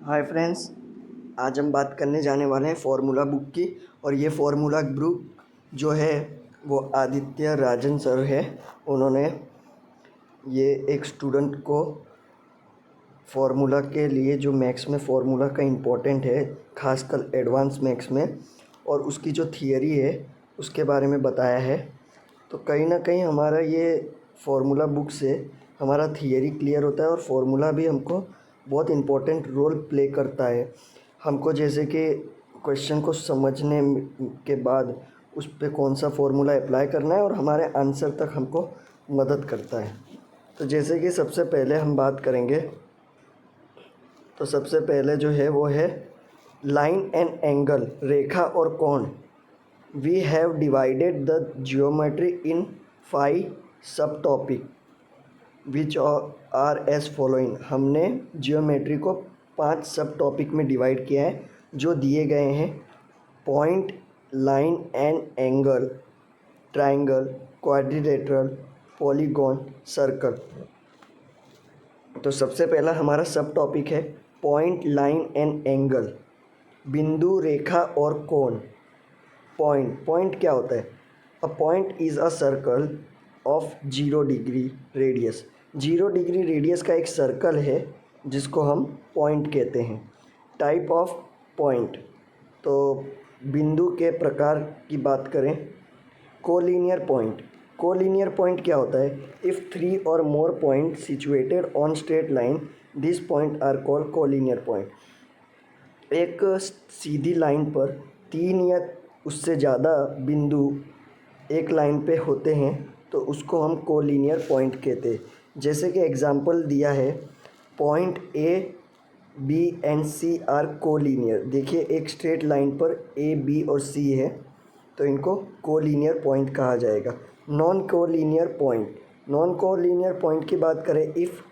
Hi friends, आज हम बात करने जाने वाले हैं फार्मूला बुक की। और ये फार्मूला बुक जो है वो आदित्य राजन सर है। उन्होंने ये एक स्टूडेंट को फार्मूला के लिए, जो मैथ्स में फार्मूला का इम्पोर्टेंट है, खासकर एडवांस मैथ्स में, और उसकी जो थियरी है उसके बारे में बताया है। तो कहीं ना कहीं हमारा ये फार्मूला बुक से हमारा थियरी क्लियर होता है और फार्मूला भी हमको बहुत इम्पोर्टेंट रोल प्ले करता है। हमको जैसे कि क्वेश्चन को समझने के बाद उस पे कौन सा फार्मूला अप्लाई करना है और हमारे आंसर तक हमको मदद करता है। तो जैसे कि सबसे पहले हम बात करेंगे, तो सबसे पहले जो है वो है लाइन एंड एंगल, रेखा और कोण। We have divided the geometry in 5 sub topic which are as following. हमने जियोमेट्री को 5 सब टॉपिक में डिवाइड किया है जो दिए गए हैं: point, line and angle, triangle, quadrilateral, polygon, circle. तो सबसे पहला हमारा सब टॉपिक है पॉइंट, लाइन एंड एंगल, बिंदु, रेखा और कोण। पॉइंट क्या होता है? A point is a circle of 0 degree radius. 0 degree radius का एक सर्कल है जिसको हम पॉइंट कहते हैं। टाइप ऑफ पॉइंट, तो बिंदु के प्रकार की बात करें, कोलिनियर पॉइंट। कोलिनियर पॉइंट क्या होता है? इफ़ 3 और more point situated on straight line, this point are called collinear point. एक सीधी लाइन पर 3 या उससे ज़्यादा बिंदु एक लाइन पे होते हैं तो उसको हम कोलिनियर पॉइंट कहते हैं। जैसे कि एग्जांपल दिया है, point A, B and C are collinear. देखिए, एक स्ट्रेट लाइन पर ए, बी और सी है तो इनको कोलिनियर पॉइंट कहा जाएगा। Non collinear point, non collinear point की बात करें, इफ़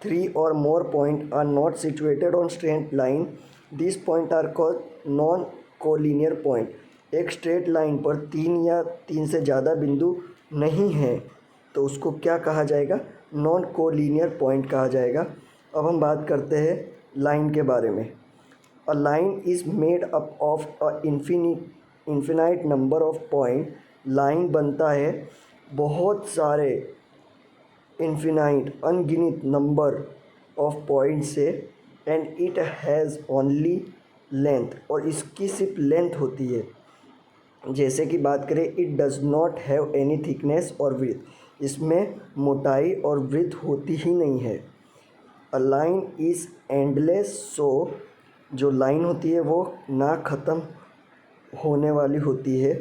3 और more point are not situated on straight line, this point are called non collinear point. एक स्ट्रेट लाइन पर 3 या 3 से ज़्यादा बिंदु नहीं हैं तो उसको क्या कहा जाएगा? नॉन कोलिनियर पॉइंट कहा जाएगा। अब हम बात करते हैं लाइन के बारे में। A line is made up of a infinite number of point. Line बनता है बहुत सारे इन्फिनाइट, अनगिनत नंबर ऑफ पॉइंट से, and it has only length, और इसकी सिर्फ लेंथ होती है। जैसे कि बात करें, it does not have any thickness और विड्थ, इसमें मोटाई और विड्थ होती ही नहीं है। अ लाइन इज़ एंडलेस, सो जो लाइन होती है वो ना ख़त्म होने वाली होती है,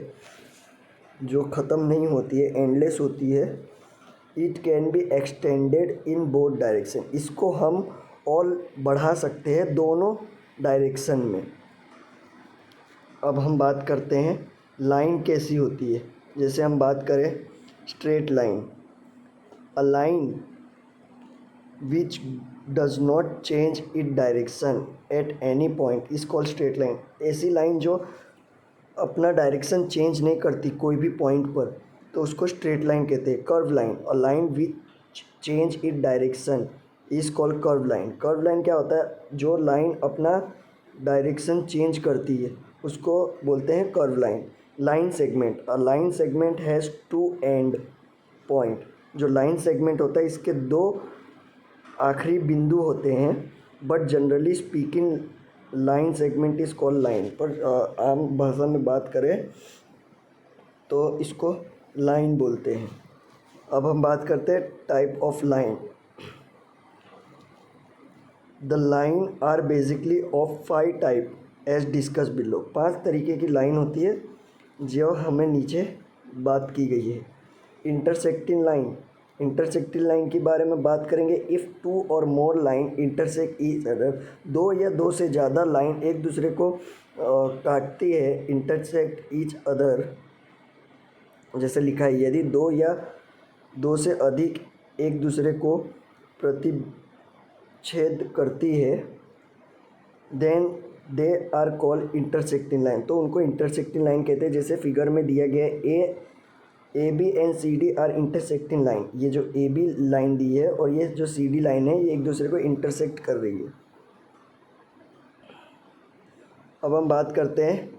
जो ख़त्म नहीं होती है, एंडलेस होती है। It can be extended in both direction, इसको हम और बढ़ा सकते हैं दोनों डायरेक्शन में। अब हम बात करते हैं लाइन कैसी होती है। जैसे हम बात करें straight line, a line which does not change it direction at any point is called straight line. ऐसी लाइन जो अपना डायरेक्शन चेंज नहीं करती कोई भी पॉइंट पर, तो उसको स्ट्रेट लाइन कहते हैं। Curve line, a line which change it direction is called curve line. Curve line क्या होता है? जो लाइन अपना डायरेक्शन चेंज करती है उसको बोलते हैं curve line. Line segment, a line segment has 2 and point. जो लाइन सेगमेंट होता है इसके 2 आखिरी बिंदु होते हैं, but generally speaking line segment is called line. पर आम भाषा में बात करें तो इसको लाइन बोलते हैं। अब हम बात करते हैं type of line. The line are basically of 5 type as discuss below. 5 तरीके की लाइन होती है जो हमें नीचे बात की गई है। इंटरसेक्टिंग लाइन, इंटरसेक्टिंग लाइन के बारे में बात करेंगे। इफ़ 2 और more line intersect each other, 2 या 2 से ज़्यादा लाइन एक दूसरे को काटती है, इंटरसेक्ट ईच अदर, जैसे लिखा है, यदि 2 या 2 से अधिक एक दूसरे को प्रतिच्छेद करती है, then they are called intersecting line, तो उनको इंटरसेक्टिंग लाइन कहते हैं। जैसे फिगर में दिया गया है, A B and C D are intersecting line. ये जो ए बी लाइन दी है और ये जो सी डी लाइन है, ये एक दूसरे को इंटरसेक्ट कर रही है। अब हम बात करते हैं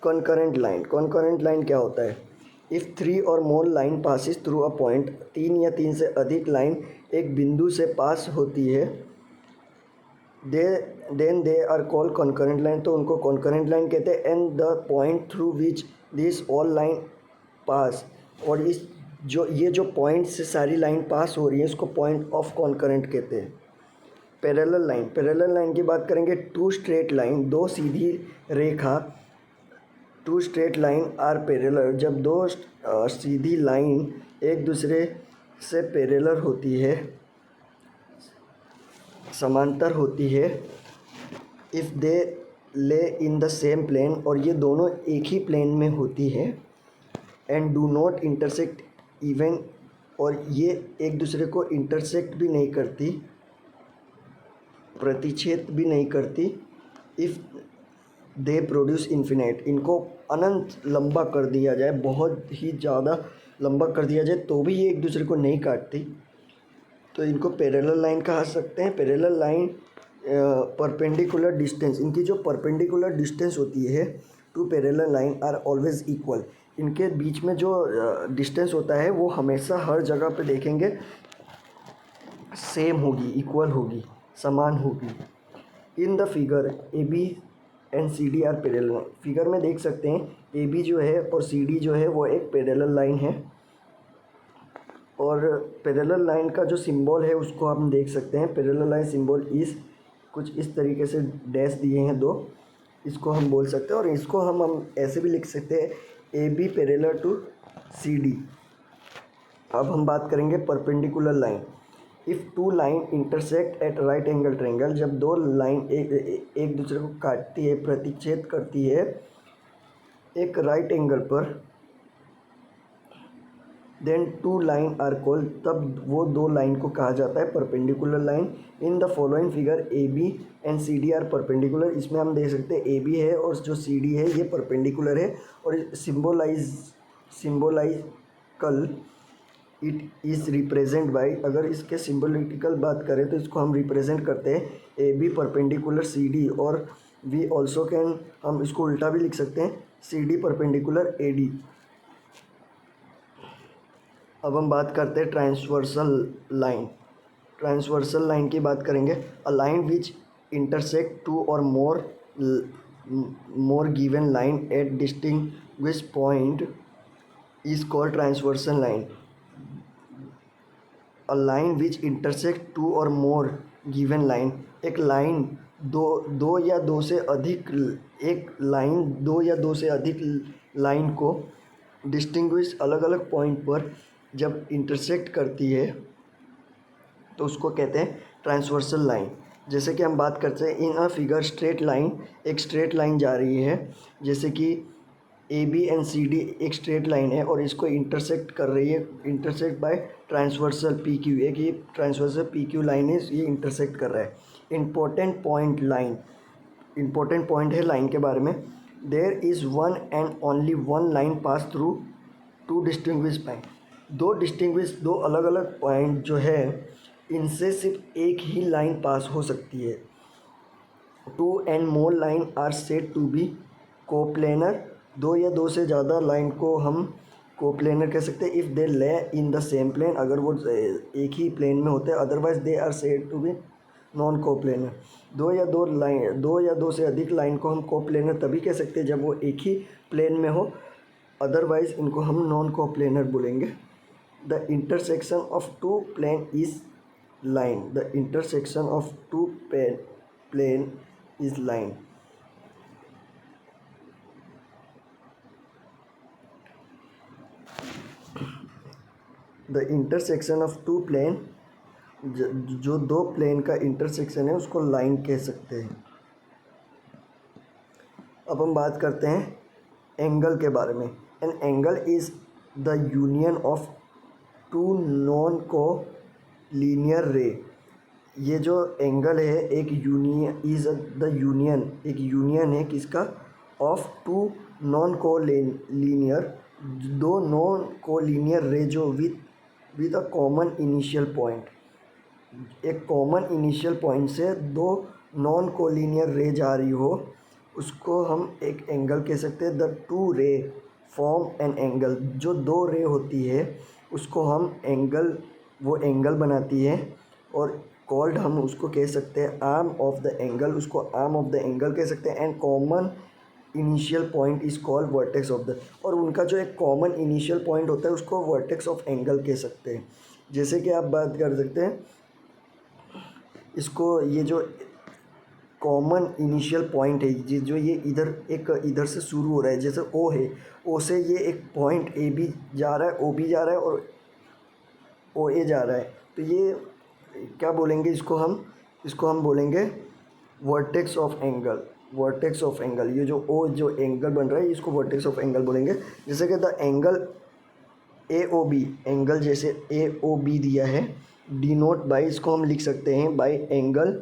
कॉन्करेंट लाइन। कॉन्करेंट लाइन क्या होता है? इफ़ 3 और more line passes through a point, 3 या 3 से अधिक लाइन एक बिंदु से पास होती है, then they are called concurrent line, तो उनको कॉन्करेंट लाइन कहते हैं। And the point through which this all line pass, और ये जो पॉइंट से सारी लाइन पास हो रही है इसको पॉइंट ऑफ कॉन्करेंट कहते हैं। Parallel line. पैरेलल लाइन की बात करेंगे, टू स्ट्रेट लाइन, दो सीधी रेखा, two straight line are parallel, जब दो सीधी लाइन एक दूसरे से पैरेलल होती है, समांतर होती है, इफ़ दे ले इन द सेम प्लेन, और ये दोनों एक ही प्लेन में होती है, and do not intersect even, और ये एक दूसरे को इंटरसेक्ट भी नहीं करती, प्रतिच्छेद भी नहीं करती, इफ़ दे प्रोड्यूस इन्फिनाइट, इनको अनंत लंबा कर दिया जाए, बहुत ही ज़्यादा लंबा कर दिया जाए तो भी ये एक दूसरे को नहीं काटती, तो इनको पैरेलल लाइन कहा सकते हैं। पैरेलल लाइन परपेंडिकुलर डिस्टेंस, इनकी जो परपेंडिकुलर डिस्टेंस होती है two parallel line are always equal, इनके बीच में जो डिस्टेंस होता है वो हमेशा हर जगह पे देखेंगे सेम होगी, इक्वल होगी, समान होगी। In the figure A B and C D are parallel, figure में देख सकते हैं ए बी जो है और सी डी जो है वो एक पैरेलल लाइन है, और पैरेलल लाइन का जो सिंबल है उसको हम देख सकते हैं। पैरेलल लाइन सिंबल इस कुछ इस तरीके से डैश दिए हैं दो, इसको हम बोल सकते हैं, और इसको हम ऐसे भी लिख सकते हैं, A B parallel to C D. अब हम बात करेंगे perpendicular line. If two line intersect at right angle triangle, जब दो लाइन एक दूसरे को काटती है, प्रतिच्छेद करती है एक राइट एंगल पर, then two line are called, तब वो दो लाइन को कहा जाता है perpendicular line. In the following figure A B and C D are perpendicular, इसमें हम देख सकते हैं ए बी है और जो सी डी है ये परपेंडिकुलर है, और सिम्बोलाइकल इट इज़ रिप्रेजेंट बाई, अगर इसके सिम्बोलिटिकल बात करें तो इसको हम रिप्रेजेंट करते हैं A B perpendicular C D, और वी ऑल्सो कैन, हम इसको उल्टा भी लिख सकते हैं, C D perpendicular A D. अब हम बात करते हैं ट्रांसवर्सल लाइन। ट्रांसवर्सल लाइन की बात करेंगे, a line which intersect two और more given line at distinguish point is called transversal line. A line which intersect two और मोर गिवन लाइन, एक लाइन दो या दो से अधिक, एक लाइन दो या दो से अधिक लाइन को डिस्टिंग्विश अलग अलग पॉइंट पर जब इंटरसेक्ट करती है तो उसको कहते हैं ट्रांसवर्सल लाइन। जैसे कि हम बात करते हैं in a figure straight line, एक स्ट्रेट लाइन जा रही है, जैसे कि A B and C D एक स्ट्रेट लाइन है और इसको इंटरसेक्ट कर रही है, intersect by transversal P Q, एक ये ट्रांसवर्सल पी क्यू लाइन है, ये इंटरसेक्ट कर रहा है। Important point line, important point है लाइन के बारे में, there is one and only one line pass through two distinguish point, दो अलग अलग पॉइंट जो है इनसे सिर्फ एक ही लाइन पास हो सकती है। Two and more line are said to be coplanar, दो या दो से ज़्यादा लाइन को हम कोप्लेनर कह सकते हैं इफ़ दे ले इन द सेम प्लेन, अगर वो एक ही प्लेन में होते हैं, otherwise they are said to be non coplanar. दो या दो से अधिक लाइन को हम कोप्लेनर तभी कह सकते हैं जब वो एक ही प्लेन में हो, अदरवाइज इनको हम नॉन कोप्लेनर बोलेंगे। The intersection of two plane is line, the intersection of two plane is line. The intersection of two plane, जो दो प्लेन का इंटरसेक्शन है उसको लाइन कह सकते हैं। अब हम बात करते हैं एंगल के बारे में। An angle is the union of two non collinear ray, ये जो एंगल है एक यूनियन, इज़ द यूनियन, एक यूनियन है किसका, of two non collinear, दो नॉन को लीनियर रे जो with a common initial point, एक कॉमन इनिशियल पॉइंट से दो नॉन कोलिनियर रे जा रही हो उसको हम एक एंगल कह सकते हैं। द टू रे फॉर्म एन एंगल, जो दो रे होती है उसको हम एंगल, वो एंगल बनाती है। और कॉल्ड हम उसको कह सकते हैं आर्म ऑफ द एंगल, उसको आर्म ऑफ द एंगल कह सकते हैं। And common initial point is called vertex of the, और उनका जो एक कॉमन इनिशियल पॉइंट होता है उसको वर्टेक्स ऑफ एंगल कह सकते हैं। जैसे कि आप बात कर सकते हैं इसको, ये जो कॉमन इनिशियल पॉइंट है जो ये इधर से शुरू हो रहा है, जैसे ओ है, ओ से ये एक पॉइंट ए बी जा रहा है, ओ बी जा रहा है और ओ ए जा रहा है, तो ये क्या बोलेंगे इसको हम बोलेंगे vertex of angle. Vertex of angle, ये जो एंगल बन रहा है इसको वर्टेक्स ऑफ एंगल बोलेंगे। जैसे कि the angle A O B, angle जैसे ए ओ बी दिया है, डिनोट बाई, इसको हम लिख सकते हैं by angle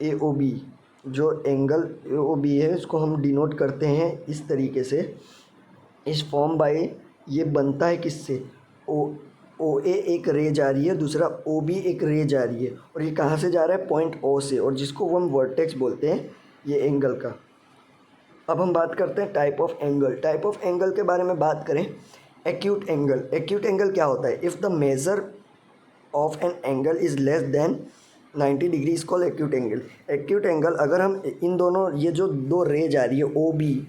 A O B. जो एंगल ए ओ बी है इसको हम डिनोट करते हैं इस तरीके से, इस फॉर्म बाई, ये बनता है किससे, ओ ए एक रे जा रही है, दूसरा ओ बी एक रे जा रही है, और ये कहाँ से जा रहा है, पॉइंट ओ से, और जिसको हम वर्टेक्स बोलते हैं ये एंगल का। अब हम बात करते हैं type of angle. Type of angle के बारे में बात करें, एक्यूट एंगल। एक्यूट एंगल क्या होता है, if the measure of an angle is less than 90 degree is called acute angle. Acute angle, अगर हम इन दोनों, ये जो दो रे जा रही है ओ बी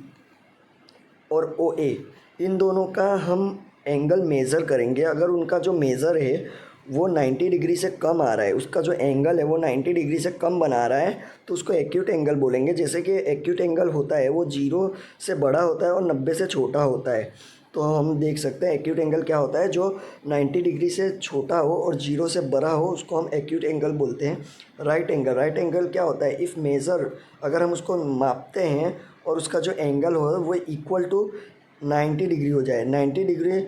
और ओ ए, इन दोनों का हम एंगल मेज़र करेंगे, अगर उनका जो मेज़र है वो 90 डिग्री से कम आ रहा है, उसका जो एंगल है वो 90 डिग्री से कम बना रहा है, तो उसको एक्यूट एंगल बोलेंगे। जैसे कि एक्यूट एंगल होता है वो 0 से बड़ा होता है और 90 से छोटा होता है। तो हम देख सकते हैं एक्यूट एंगल क्या होता है, जो 90 डिग्री से छोटा हो और 0 से बड़ा हो उसको हम एक्यूट एंगल बोलते हैं। राइट एंगल, राइट एंगल क्या होता है, इफ़ मेज़र, अगर हम उसको मापते हैं और उसका जो एंगल हो वो इक्वल टू 90 डिग्री हो जाए, 90 डिग्री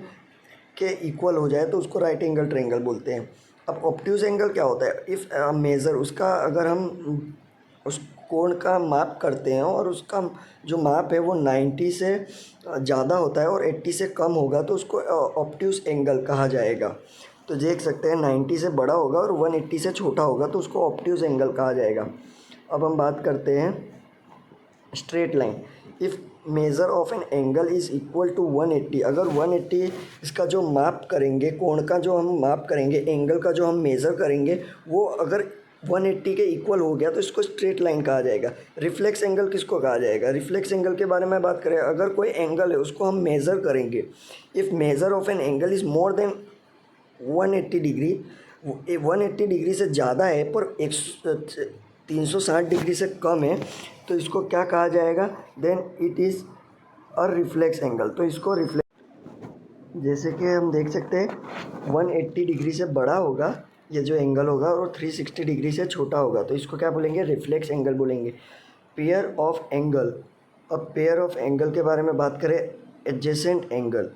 के इक्वल हो जाए तो उसको राइट एंगल ट्रायंगल बोलते हैं। अब ऑब्ट्यूज़ एंगल क्या होता है, इफ़ मेज़र, उसका अगर हम उस कोण का माप करते हैं और उसका जो माप है वो 90 से ज़्यादा होता है और 80 से कम होगा तो उसको ऑब्ट्यूज़ एंगल कहा जाएगा। तो देख सकते हैं 90 से बड़ा होगा और 180 से छोटा होगा तो उसको ऑब्ट्यूज़ एंगल कहा जाएगा। अब हम बात करते हैं straight line. If measure of an angle is equal to 180, अगर 180 इसका जो माप करेंगे, कोण का जो हम माप करेंगे, एंगल का जो हम मेज़र करेंगे वो अगर 180 के इक्वल हो गया तो इसको स्ट्रेट लाइन कहा जाएगा। रिफ्लेक्स एंगल किसको कहा जाएगा, रिफ्लेक्स एंगल के बारे में बात करें, अगर कोई एंगल है उसको हम मेज़र करेंगे, if measure of an angle is more than 180 degree, 180 degree से ज़्यादा है पर 360 डिग्री से कम है तो इसको क्या कहा जाएगा, then it is a reflex angle. तो इसको रिफ्लेक्स, जैसे कि हम देख सकते हैं 180 डिग्री से बड़ा होगा ये जो एंगल होगा और 360 डिग्री से छोटा होगा तो इसको क्या बोलेंगे, रिफ्लेक्स एंगल बोलेंगे। पेयर ऑफ एंगल, अब पेयर ऑफ एंगल के बारे में बात करें, adjacent angle.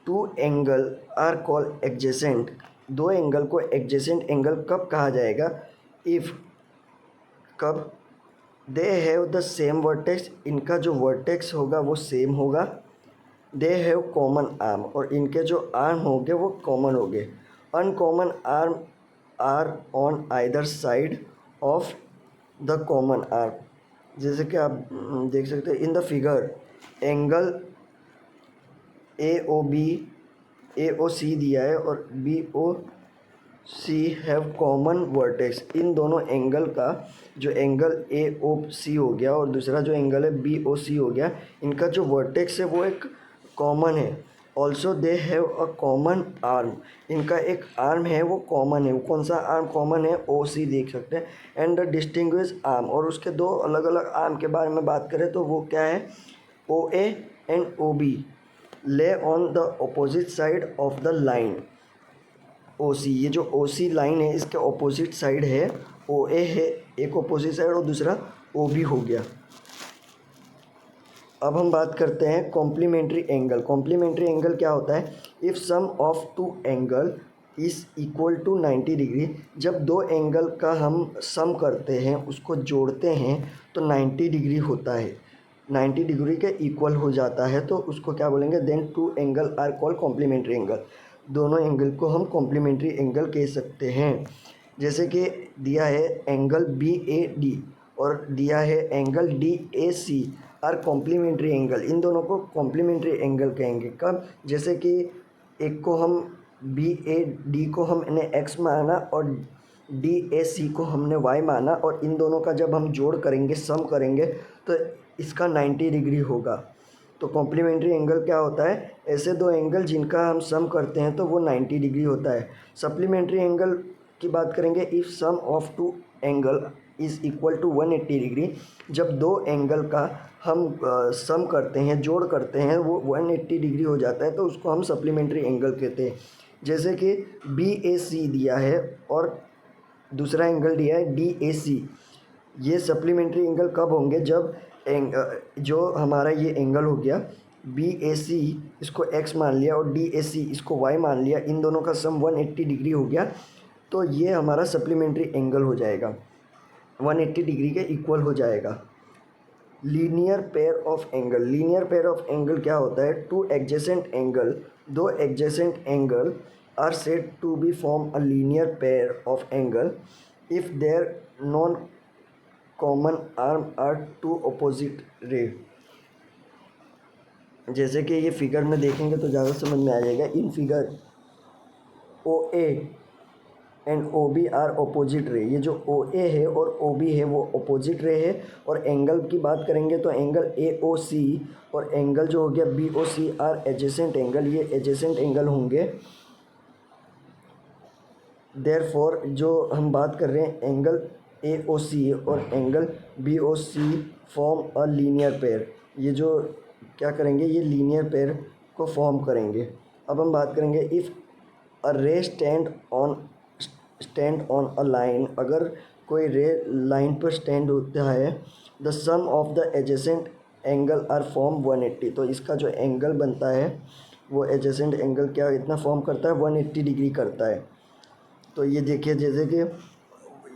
Two angle are called adjacent, दो एंगल को एडजेसेंट एंगल कब कहा जाएगा, इफ़, कब, they have the same vertex, इनका जो वर्टेक्स होगा वो सेम होगा, दे हैव कॉमन आर्म, और इनके जो आर्म होंगे वो कॉमन होंगे, uncommon arm are on either side of the common arm. जैसे कि आप देख सकते हैं in the figure, angle A O B, A O C दिया है और B O C have common vertex, इन दोनों एंगल का जो एंगल ए ओ सी हो गया और दूसरा जो एंगल है बी ओ सी हो गया, इनका जो वर्टेक्स है वो एक कॉमन है। Also they have a common arm, इनका एक आर्म है वो कॉमन है, वो कौन सा आर्म कॉमन है, ओ सी देख सकते हैं। एंड द डिस्टिंग्विश आर्म, और उसके दो अलग अलग आर्म के बारे में बात करें तो वो क्या है, O A and O B lie on the opposite side of the line O C. ये जो ओ सी लाइन है इसके ऑपोजिट साइड है, ओ ए है एक ऑपोजिट साइड और दूसरा ओ बी हो गया। अब हम बात करते हैं कॉम्प्लीमेंट्री एंगल। कॉम्प्लीमेंट्री एंगल क्या होता है, if sum of two angle is equal to 90 degree, जब दो एंगल का हम सम करते हैं उसको जोड़ते हैं तो 90 डिग्री होता है, 90 डिग्री के इक्वल हो जाता है तो उसको क्या बोलेंगे, then two angle are called complementary angle, दोनों एंगल को हम कॉम्प्लीमेंट्री एंगल कह सकते हैं। जैसे कि दिया है एंगल बी ए डी और दिया है angle DAC are complementary angle. इन दोनों को कॉम्प्लीमेंट्री एंगल कहेंगे कब, जैसे कि एक को हम BAD को हमने x माना और DAC को हमने y माना, और इन दोनों का जब हम जोड़ करेंगे, सम करेंगे, तो इसका 90 डिग्री होगा। तो कॉम्प्लीमेंट्री एंगल क्या होता है, ऐसे दो एंगल जिनका हम सम करते हैं तो वो 90 डिग्री होता है। सप्लीमेंट्री एंगल की बात करेंगे, if sum of two angle is equal to 180 degree. जब दो एंगल का हम सम करते हैं, जोड़ करते हैं, वो 180 डिग्री हो जाता है, तो उसको हम सप्लीमेंट्री एंगल कहते हैं। जैसे कि BAC दिया है और दूसरा एंगल दिया है DAC। ये सप्लीमेंट्री एंगल कब होंगे, जब जो हमारा ये एंगल हो गया BAC, इसको x मान लिया, और DAC इसको y मान लिया, इन दोनों का सम 180 डिग्री हो गया, तो ये हमारा सप्लीमेंट्री एंगल हो जाएगा, 180 डिग्री के इक्वल हो जाएगा। Linear pair of angle. Linear pair of angle क्या होता है, टू एडजेसेंट एंगल, दो adjacent angle are said to be form a linear pair of angle if their non common arm are two opposite ray. जैसे कि ये figure में देखेंगे तो ज़्यादा समझ में आ जाएगा। In figure OA and OB are opposite ray. ये जो OA है और OB है वो अपोजिट रे है। और एंगल की बात करेंगे तो एंगल AOC और एंगल जो हो गया BOC आर एडजेसेंट एंगल, ये एडजेसेंट एंगल होंगे। देयरफॉर जो हम बात कर रहे हैं एंगल AOC और angle BOC form a linear pair. ये जो क्या करेंगे, ये लीनियर पेयर को फॉर्म करेंगे। अब हम बात करेंगे इफ़ अ रे स्टैंड ऑन अ लाइन। अगर कोई रे लाइन पर स्टैंड होता है, the sum of the adjacent angle are form 180। तो इसका जो एंगल बनता है वो एडजेसेंट एंगल क्या इतना फॉर्म करता है, 180 डिग्री करता है। तो ये देखिए, जैसे कि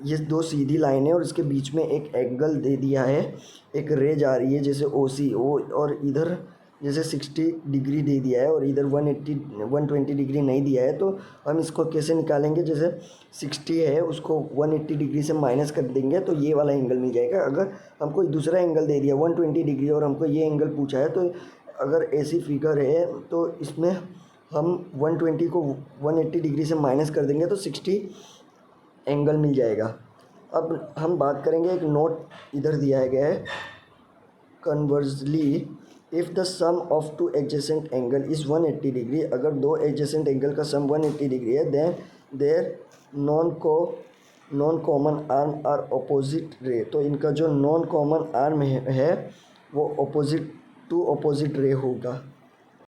ये दो सीधी लाइन है और इसके बीच में एक एंगल दे दिया है, एक रे जा रही है जैसे OC और इधर जैसे 60 डिग्री दे दिया है और इधर 120 डिग्री नहीं दिया है। तो हम इसको कैसे निकालेंगे, जैसे 60 है उसको 180 डिग्री से माइनस कर देंगे तो ये वाला एंगल मिल जाएगा। अगर हमको दूसरा एंगल दे दिया 120 डिग्री और हमको ये एंगल पूछा है, तो अगर ऐसी फिगर है तो इसमें हम 120 को 180 डिग्री से माइनस कर देंगे तो 60 एंगल मिल जाएगा। अब हम बात करेंगे, एक नोट इधर दिया गया है, conversely if the sum of two adjacent angle is 180 degree. अगर दो एडजेसेंट एंगल का सम 180 डिग्री है, then their non common arm are opposite ray. तो इनका जो नॉन कॉमन आर्म है वो अपोजिट रे होगा।